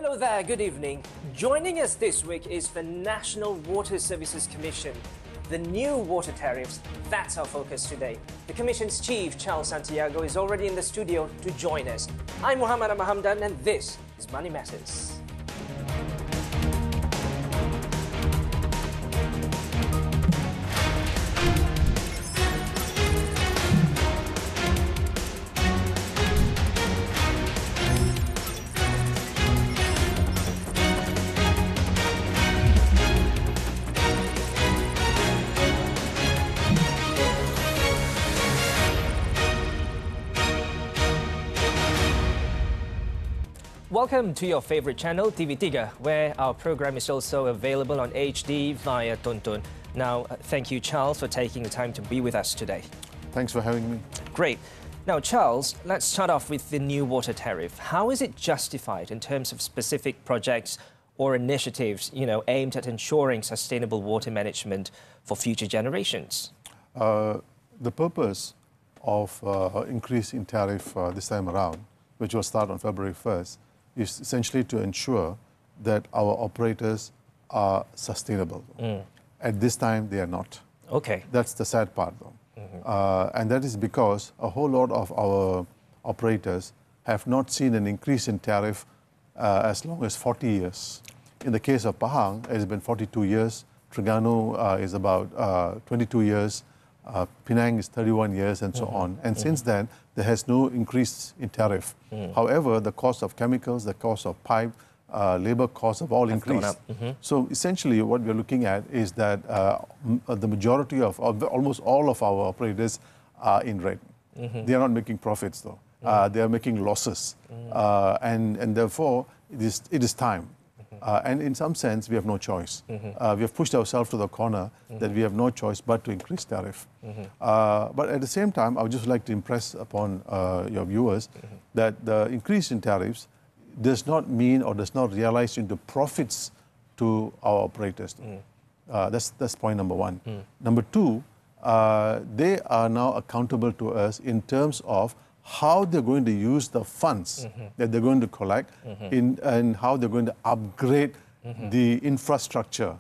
Hello there, good evening. Joining us this week is the National Water Services Commission. The new water tariffs, that's our focus today. The Commission's Chief, Charles Santiago, is already in the studio to join us. I'm Muhammed Ahmad Hamdan and this is Money Matters. Welcome to your favorite channel, TV3, where our program is also available on HD via Tonton. Now, thank you, Charles, for taking the time to be with us today. Thanks for having me. Great. Now, Charles, let's start off with the new water tariff. How is it justified in terms of specific projects or initiatives, aimed at ensuring sustainable water management for future generations? The purpose of increase in tariff this time around, which will start on February 1st, is essentially to ensure that our operators are sustainable. At this time, they are not. Okay. That's the sad part, though. And that is because a whole lot of our operators have not seen an increase in tariff as long as 40 years. In the case of Pahang, it has been 42 years. Terengganu is about 22 years. Penang is 31 years and so on. And since then, there has no increase in tariff. However, the cost of chemicals, the cost of pipe, labor costs have all increased. So essentially what we're looking at is that the majority of almost all of our operators are in red. They are not making profits though. They are making losses. And therefore, it is time. And in some sense, we have no choice. We have pushed ourselves to the corner that we have no choice but to increase tariff. But at the same time, I would just like to impress upon your viewers that the increase in tariffs does not mean or does not realize into profits to our operators. That's point number one. Number two, they are now accountable to us in terms of how they're going to use the funds that they're going to collect and how they're going to upgrade the infrastructure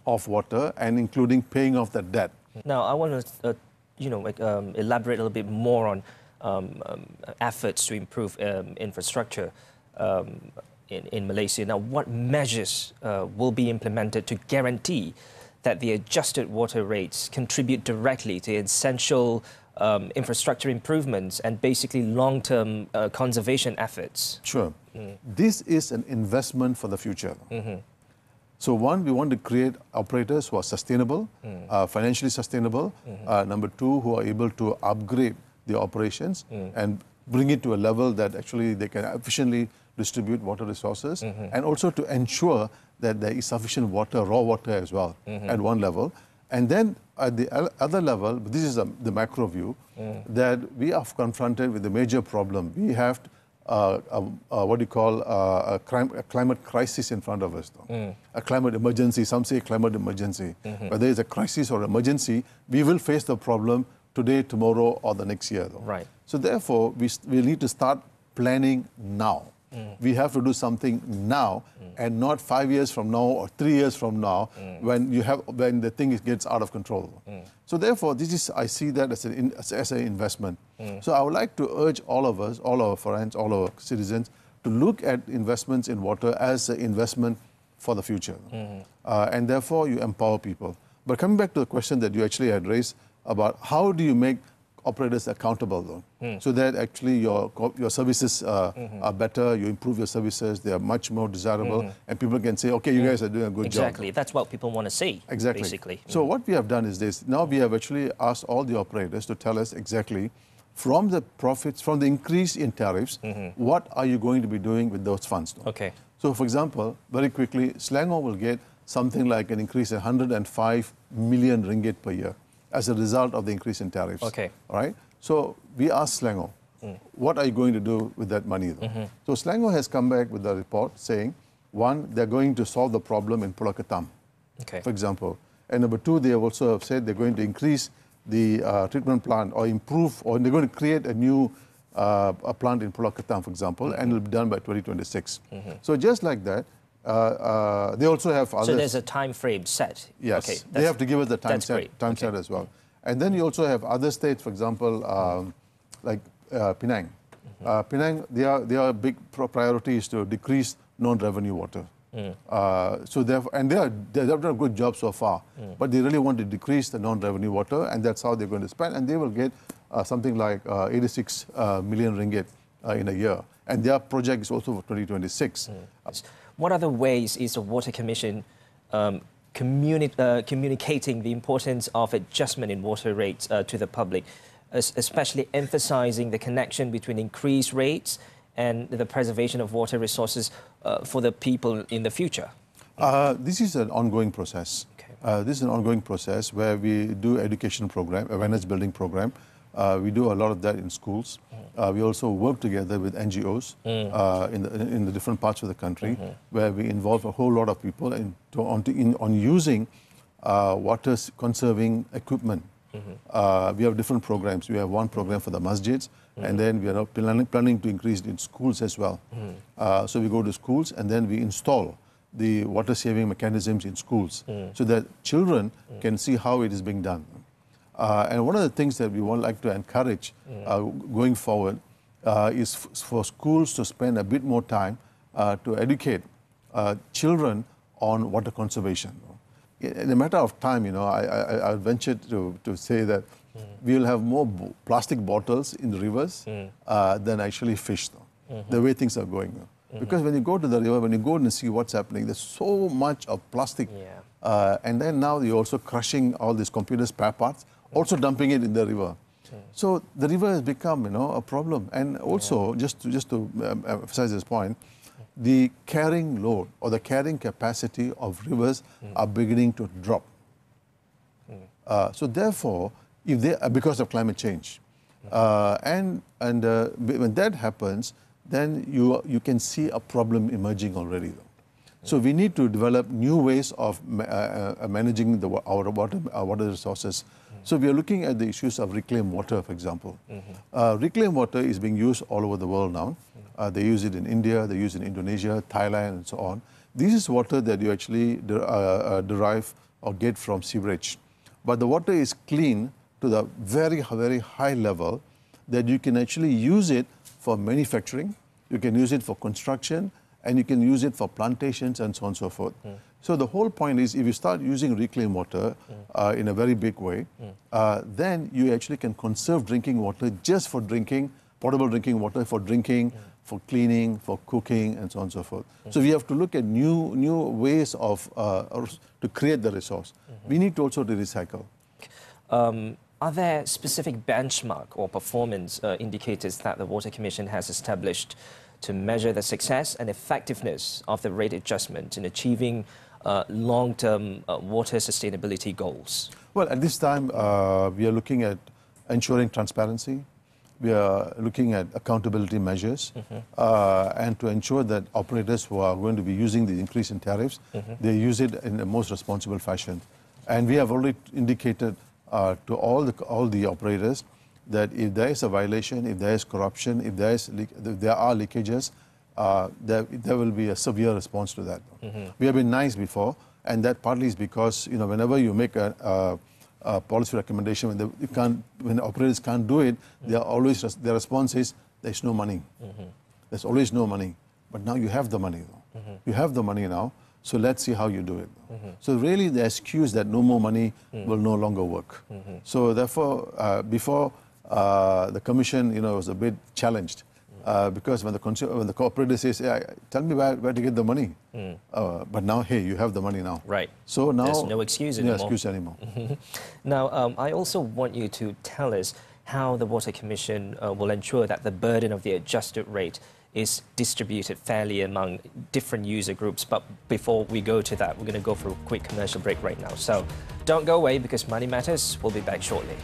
of water and including paying off the debt. Now, I want to elaborate a little bit more on efforts to improve infrastructure in Malaysia. Now, what measures will be implemented to guarantee that the adjusted water rates contribute directly to essential infrastructure improvements and basically long-term conservation efforts? Sure. This is an investment for the future. So one, we want to create operators who are sustainable, financially sustainable. Number two, who are able to upgrade the operations and bring it to a level that actually they can efficiently distribute water resources and also to ensure that there is sufficient water, raw water as well at one level. And then at the other level, this is the macro view, that we are confronted with a major problem. We have what you call a climate crisis in front of us. A climate emergency, some say climate emergency. Whether it's a crisis or emergency, we will face the problem today, tomorrow, or the next year. Right. So therefore, we need to start planning now. We have to do something now and not 5 years from now or 3 years from now when the thing gets out of control. So therefore, I see that as an investment. So I would like to urge all of us, all our friends, all our citizens to look at investments in water as an investment for the future. And therefore, you empower people. But coming back to the question that you actually had raised about how do you make operators accountable though, so that actually your services are better, you improve your services, they are much more desirable, and people can say, okay, you guys are doing a good job. Exactly, that's what people want to see, basically. So what we have done is this, now we have actually asked all the operators to tell us exactly from the profits, from the increase in tariffs, what are you going to be doing with those funds? Okay. So for example, very quickly, Selangor will get something like an increase of 105 million ringgit per year as a result of the increase in tariffs. Okay. All right. So we asked Selangor, what are you going to do with that money? So Selangor has come back with a report saying, one, they're going to solve the problem in Pulau Ketam, for example. And number two, they have also said they're going to increase the treatment plant or improve, or they're going to create a new a plant in Pulau Ketam, for example, and it will be done by 2026. So just like that, they also have others. So there's a time frame set. Yes, okay, they have to give us the time great. set as well. And then you also have other states, for example, like Penang. Penang, their big priority is to decrease non-revenue water. So therefore, and they have done a good job so far, but they really want to decrease the non-revenue water, and that's how they're going to spend, and they will get something like 86 million ringgit in a year, and their project is also for 2026. What other ways is the Water Commission communicating the importance of adjustment in water rates to the public, especially emphasizing the connection between increased rates and the preservation of water resources for the people in the future? This is an ongoing process. Okay. This is an ongoing process where we do education program, awareness building program. We do a lot of that in schools. We also work together with NGOs in the different parts of the country, where we involve a whole lot of people on using water conserving equipment. We have different programs. We have one program for the masjids, and then we are planning to increase it in schools as well. So we go to schools and then we install the water saving mechanisms in schools so that children can see how it is being done. And one of the things that we would like to encourage going forward is for schools to spend a bit more time to educate children on water conservation. In a matter of time, I venture to say that we will have more plastic bottles in the rivers than actually fish, the way things are going. Because when you go to the river, when you go and see what's happening, there's so much of plastic. And then now you're also crushing all these computer spare parts, also dumping it in the river. So the river has become, a problem. And also, just to emphasize this point, the carrying load or the carrying capacity of rivers are beginning to drop. So therefore, if they because of climate change, and when that happens, then you can see a problem emerging already. So we need to develop new ways of managing our water resources. So we are looking at the issues of reclaimed water, for example. Reclaimed water is being used all over the world now. They use it in India, they use it in Indonesia, Thailand, and so on. This is water that you actually derive or get from sewerage. But the water is clean to the very, very high level that you can actually use it for manufacturing, you can use it for construction, and you can use it for plantations and so on and so forth. So the whole point is, if you start using reclaimed water in a very big way, then you actually can conserve drinking water just for drinking, potable drinking water for drinking, for cleaning, for cooking, and so on and so forth. So we have to look at new ways of to create the resource. We need to also recycle. Are there specific benchmark or performance indicators that the Water Commission has established to measure the success and effectiveness of the rate adjustment in achieving long-term water sustainability goals? Well, at this time, we are looking at ensuring transparency. We are looking at accountability measures and to ensure that operators who are going to be using the increase in tariffs, they use it in the most responsible fashion. And we have already indicated to all the operators that if there is a violation, if there is corruption, if there are leakages, there will be a severe response to that. We have been nice before, and that partly is because whenever you make a policy recommendation, when operators can't do it, their response is there's no money. There's always no money. But now you have the money. You have the money now. So let's see how you do it. So really the excuse that no more money will no longer work. So therefore, before the commission, was a bit challenged because when the cooperator says, tell me where to get the money. But now, hey, you have the money now. Right. So now there's no excuse anymore. No excuse anymore. Now, I also want you to tell us how the Water Commission will ensure that the burden of the adjusted rate is distributed fairly among different user groups. But before we go to that, we're going to go for a quick commercial break right now. So don't go away, because Money Matters will be back shortly.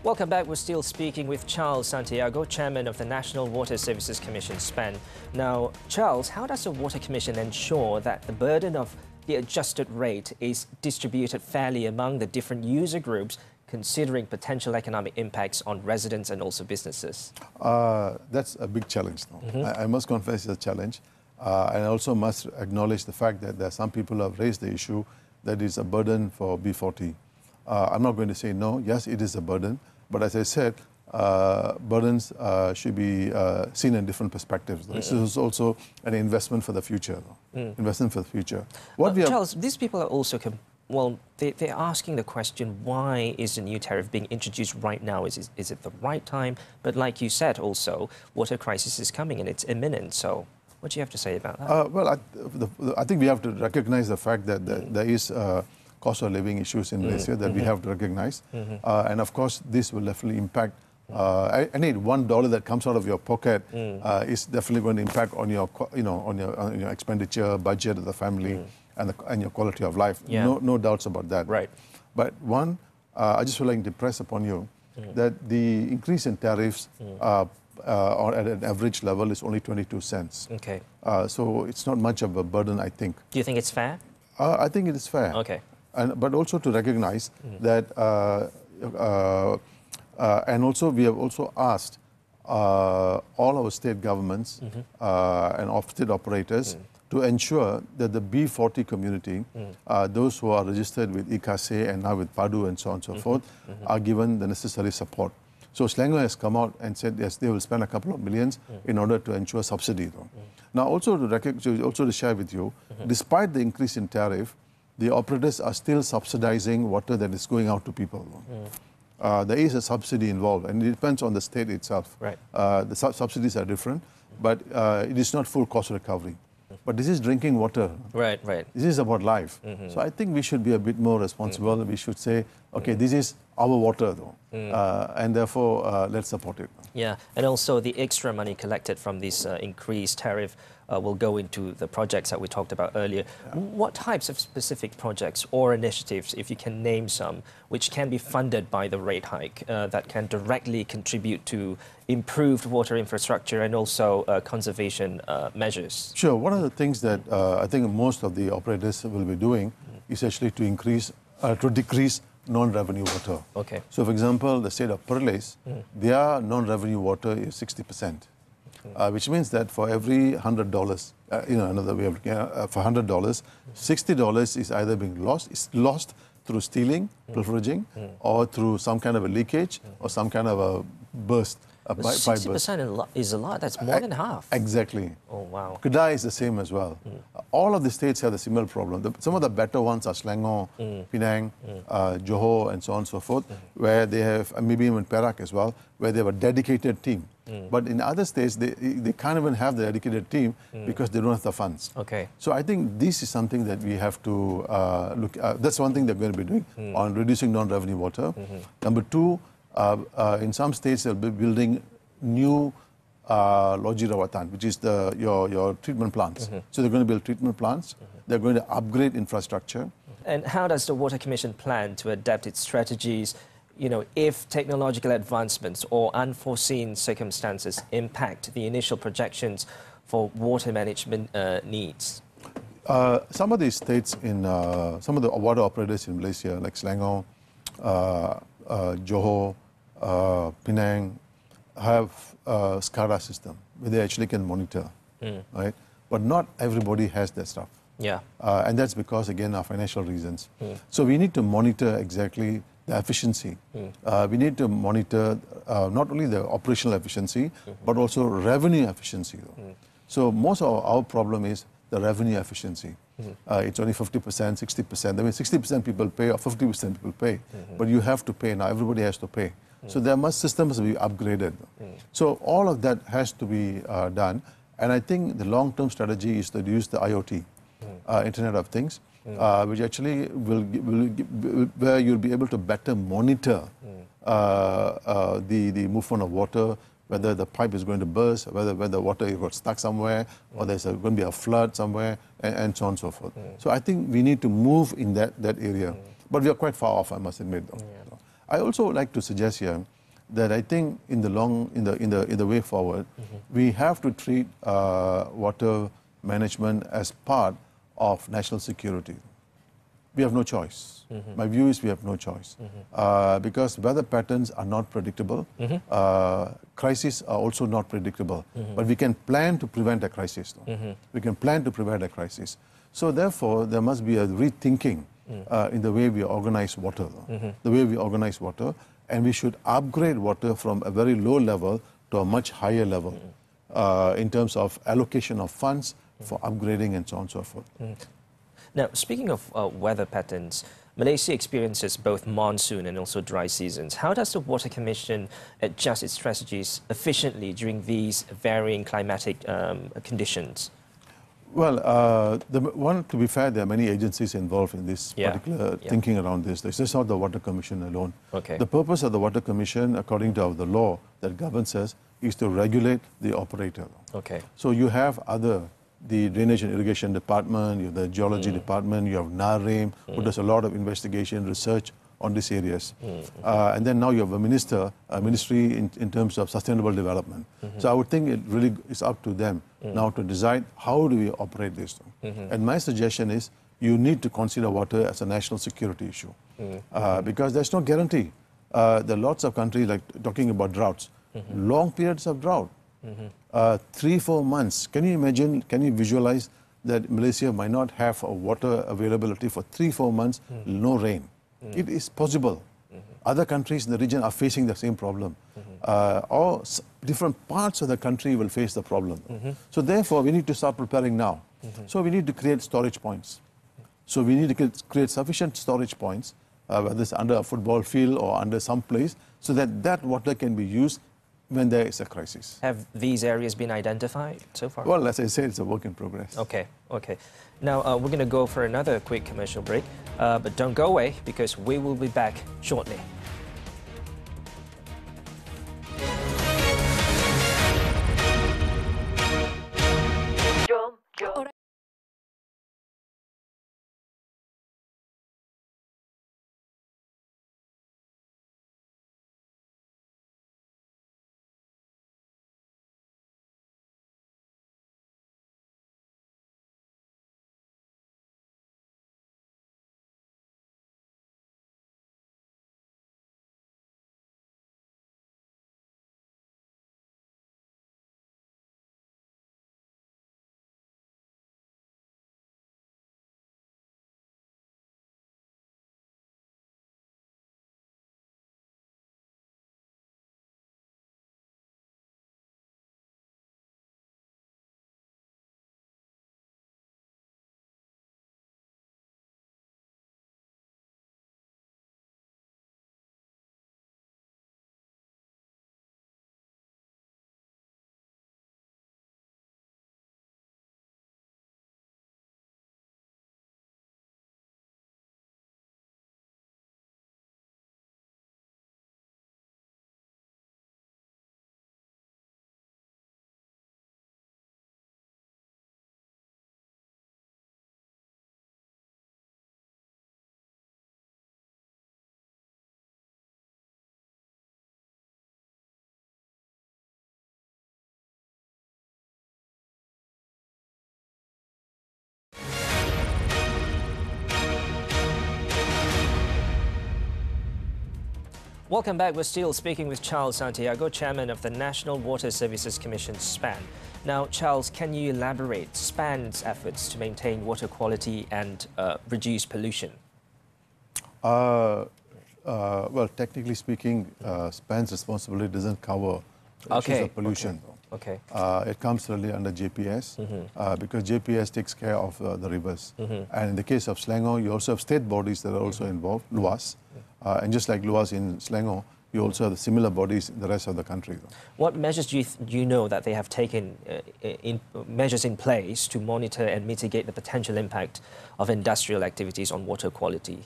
Welcome back. We're still speaking with Charles Santiago, Chairman of the National Water Services Commission, SPAN. Now, Charles, how does the Water Commission ensure that the burden of the adjusted rate is distributed fairly among the different user groups, considering potential economic impacts on residents and also businesses? That's a big challenge, though. I must confess it's a challenge. And I also must acknowledge the fact that there are some people who have raised the issue that it's a burden for B40. I'm not going to say no. Yes, it is a burden. But as I said, burdens should be seen in different perspectives. This is also an investment for the future. Investment for the future. Charles, these people are also, they're asking the question, why is the new tariff being introduced right now? Is it the right time? But like you said also, water crisis is coming and it's imminent. So what do you have to say about that? I think we have to recognize the fact that there is cost of living issues in Malaysia that we have to recognize. And of course, this will definitely impact. Any $1 that comes out of your pocket is definitely going to impact on your, on your expenditure, budget of the family, and your quality of life. No doubts about that. Right. But one, I just would like to impress upon you that the increase in tariffs or at an average level is only 22 cents. Okay. So it's not much of a burden, I think. Do you think it's fair? I think it is fair. Okay. But also to recognize that, and also we have also asked all our state governments and state operators to ensure that the B40 community, those who are registered with IKUTI and now with PADU and so on and so forth, are given the necessary support. So Selangor has come out and said, yes, they will spend a couple of millions in order to ensure subsidy. Now, also to share with you, despite the increase in tariff, the operators are still subsidizing water that is going out to people. There is a subsidy involved, and it depends on the state itself. Right. The subsidies are different, but it is not full cost recovery. But this is drinking water. Right, right. This is about life. So I think we should be a bit more responsible. We should say, okay, this is our water, though, and therefore let's support it. Yeah, and also the extra money collected from this increased tariff will go into the projects that we talked about earlier. What types of specific projects or initiatives, if you can name some, which can be funded by the rate hike that can directly contribute to improved water infrastructure and also conservation measures? Sure. One of the things that I think most of the operators will be doing is actually to decrease non-revenue water. Okay. So, for example, the state of Perlis, their non-revenue water is 60%. Which means that for every $100, another way of looking at for $100, $60 is either being lost through stealing, pilfering, or through some kind of a leakage or some kind of a burst. 60% is a lot. That's more than half. Exactly. Oh, wow. Kedah is the same as well. All of the states have a similar problem. Some of the better ones are Selangor, Penang, Johor, and so on and so forth, where they have, maybe even Perak as well, where they have a dedicated team. But in other states, they can't even have the dedicated team because they don't have the funds. Okay. So I think this is something that we have to look at. That's one thing they're going to be doing on reducing non-revenue water. Number two, in some states, they'll be building new loji rawatan, which is your treatment plants. So they're going to build treatment plants. They're going to upgrade infrastructure. And how does the Water Commission plan to adapt its strategies, if technological advancements or unforeseen circumstances impact the initial projections for water management needs? Some of these states some of the water operators in Malaysia, like Selangor, Johor, Penang, have a SCADA system where they actually can monitor, right? But not everybody has that stuff. Yeah. And that's because, again, of financial reasons. So we need to monitor exactly the efficiency. We need to monitor not only the operational efficiency, but also revenue efficiency. So most of our problem is the revenue efficiency. It's only 50%, 60%. I mean, 60% people pay or 50% people pay. But you have to pay now. Everybody has to pay. So systems be upgraded. So all of that has to be done. And I think the long-term strategy is to use the IoT, Internet of Things, which actually where you'll be able to better monitor the movement of water, whether the pipe is going to burst, whether the water got stuck somewhere, or there's going to be a flood somewhere, and so on and so forth. So I think we need to move in that area. But we are quite far off, I must admit. Though. I also like to suggest here that I think in the way forward, we have to treat water management as part of national security. We have no choice. My view is we have no choice because weather patterns are not predictable. Crises are also not predictable. But we can plan to prevent a crisis. We can plan to prevent a crisis. So therefore, there must be a rethinking in the way we organize water. The way we organize water, and we should upgrade water from a very low level to a much higher level in terms of allocation of funds for upgrading and so on and so forth. Now, speaking of weather patterns, Malaysia experiences both monsoon and also dry seasons. How does the Water Commission adjust its strategies efficiently during these varying climatic conditions? Well, to be fair, there are many agencies involved in this particular thinking around this. This is not the Water Commission alone. Okay. The purpose of the Water Commission, according to the law that governs us, is to regulate the operator. Okay. So you have the Drainage and Irrigation Department, you have the Geology Department, you have NARIM, who does a lot of investigation, research on these areas. And then now you have a ministry in terms of sustainable development. So I would think it really is up to them now to decide how do we operate this. And my suggestion is you need to consider water as a national security issue because there's no guarantee. There are lots of countries like talking about droughts, long periods of drought. 3-4 months. Can you imagine, can you visualize that Malaysia might not have a water availability for 3-4 months, no rain? It is possible. Other countries in the region are facing the same problem. Or different parts of the country will face the problem. So therefore, we need to start preparing now. So we need to create storage points. So we need to create sufficient storage points, whether it's under a football field or under some place, so that that water can be used when there is a crisis. Have these areas been identified so far? Well, as I said, it's a work in progress. Okay. Now, we're going to go for another quick commercial break, but don't go away because we will be back shortly. Welcome back. We're still speaking with Charles Santiago, Chairman of the National Water Services Commission, SPAN. Now, Charles, can you elaborate SPAN's efforts to maintain water quality and reduce pollution? Well, technically speaking, SPAN's responsibility doesn't cover issues of pollution. Okay. It comes really under JPS because JPS takes care of the rivers. And in the case of Selangor, you also have state bodies that are also involved, LUAS. And just like LUAS in Selangor, you also have similar bodies in the rest of the country. What measures do you know that they have taken measures in place to monitor and mitigate the potential impact of industrial activities on water quality?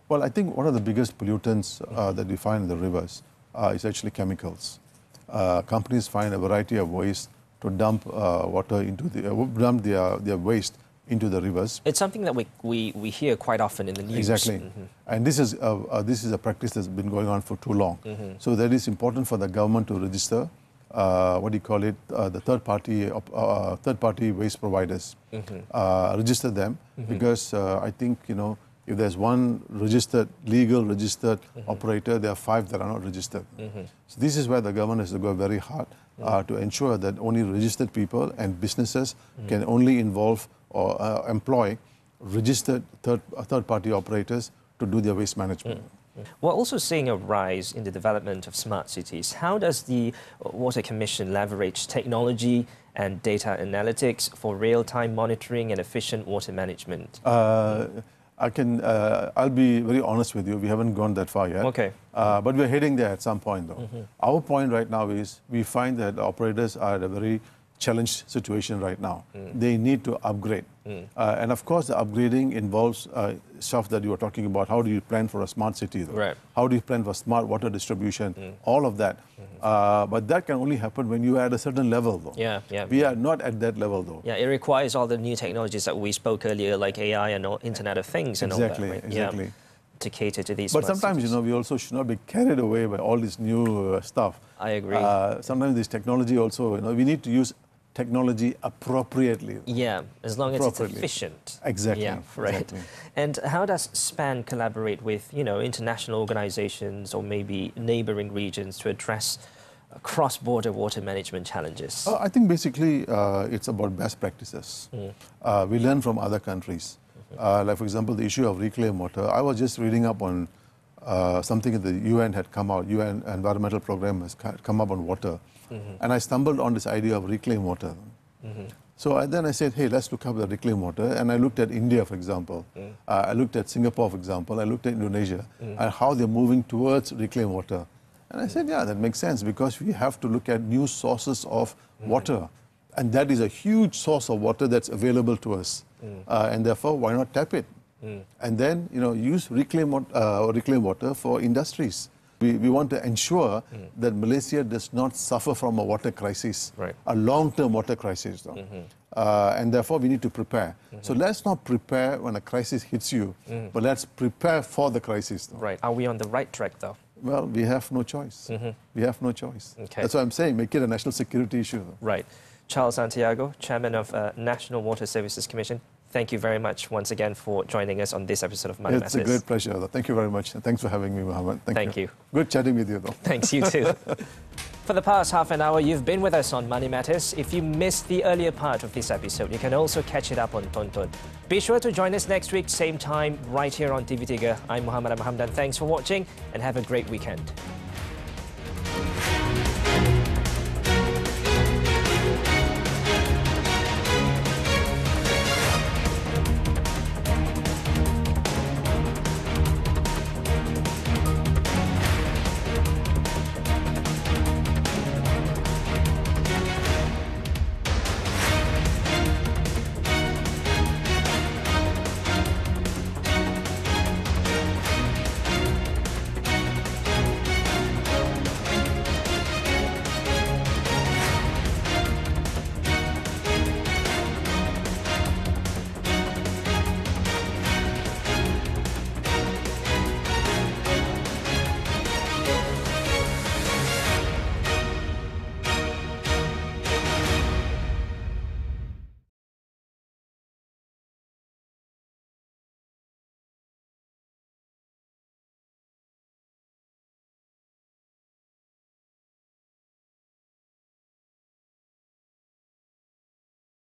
Well, I think one of the biggest pollutants that we find in the rivers is actually chemicals. Companies find a variety of ways to dump water into dump their waste into the rivers. It's something that we hear quite often in the news. Exactly. And this is a practice that's been going on for too long. So that is important for the government to register, the third-party waste providers. Register them because I think, if there's one legal registered operator, there are 5 that are not registered. So this is where the government has to go very hard to ensure that only registered people and businesses can only involve or employ registered third-party operators to do their waste management. We're also seeing a rise in the development of smart cities. How does the Water Commission leverage technology and data analytics for real-time monitoring and efficient water management? I'll be very honest with you, we haven't gone that far yet. Okay. But we're heading there at some point though. Our point right now is we find that operators are at a very challenged situation right now. They need to upgrade. And of course, the upgrading involves stuff that you were talking about. How do you plan for a smart city? Though? Right. How do you plan for smart water distribution? All of that. But that can only happen when you are at a certain level, though. Yeah. We are not at that level, though. Yeah, it requires all the new technologies that we spoke earlier, like AI and Internet of Things and all that. Right? Exactly. Yeah, to cater to these. But sometimes, we also should not be carried away by all this new stuff. I agree. Sometimes this technology also, we need to use technology appropriately. Yeah, as long as it's efficient. Exactly. Yeah, right. Exactly. And how does SPAN collaborate with, international organizations or maybe neighboring regions to address cross-border water management challenges? I think basically it's about best practices. We learn from other countries. Like, for example, the issue of reclaimed water. I was just reading up on something that the UN had come out, UN Environmental Program has come up on water. And I stumbled on this idea of reclaimed water. So then I said, hey, let's look up the reclaimed water. And I looked at India, for example. I looked at Singapore, for example. I looked at Indonesia and how they're moving towards reclaimed water. And I said, yeah, that makes sense because we have to look at new sources of water. And that is a huge source of water that's available to us. And therefore, why not tap it? And then, use reclaimed water for industries. We want to ensure that Malaysia does not suffer from a water crisis, a long-term water crisis. Though. And therefore, we need to prepare. So let's not prepare when a crisis hits you, but let's prepare for the crisis. Though. Right. Are we on the right track, though? Well, we have no choice. We have no choice. Okay. That's what I'm saying. Make it a national security issue. Though. Right. Charles Santiago, Chairman of National Water Services Commission, thank you very much once again for joining us on this episode of Money Matters. It's a great pleasure. Though. Thank you very much. And thanks for having me, Muhammad. Thank you. Good chatting with you, though. Thanks, you too. For the past half an hour, you've been with us on Money Matters. If you missed the earlier part of this episode, you can also catch it up on Tonton. Be sure to join us next week, same time, right here on TV3. I'm Muhammed Ahmad Hamdan. Thanks for watching and have a great weekend.